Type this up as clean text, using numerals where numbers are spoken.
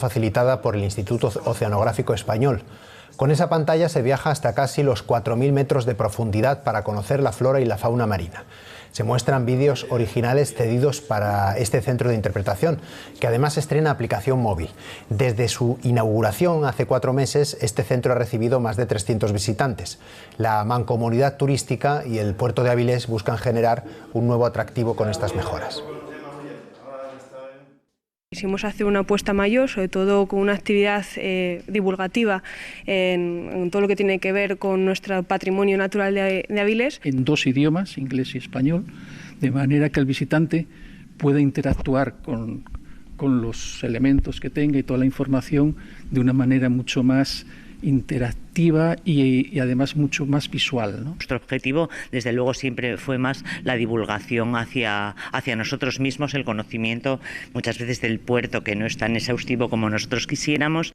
facilitada por el Instituto Oceanográfico Español. Con esa pantalla se viaja hasta casi los 4.000 metros de profundidad para conocer la flora y la fauna marina. Se muestran vídeos originales cedidos para este centro de interpretación, que además estrena aplicación móvil. Desde su inauguración hace 4 meses, este centro ha recibido más de 300 visitantes. La Mancomunidad Turística y el Puerto de Avilés buscan generar un nuevo atractivo con estas mejoras. Quisimos hacer una apuesta mayor, sobre todo con una actividad divulgativa en todo lo que tiene que ver con nuestro patrimonio natural de Avilés. En 2 idiomas, inglés y español, de manera que el visitante pueda interactuar con los elementos que tenga y toda la información de una manera mucho más interactiva y además mucho más visual, ¿no? Nuestro objetivo, desde luego, siempre fue más la divulgación hacia nosotros mismos, el conocimiento muchas veces del puerto, que no es tan exhaustivo como nosotros quisiéramos.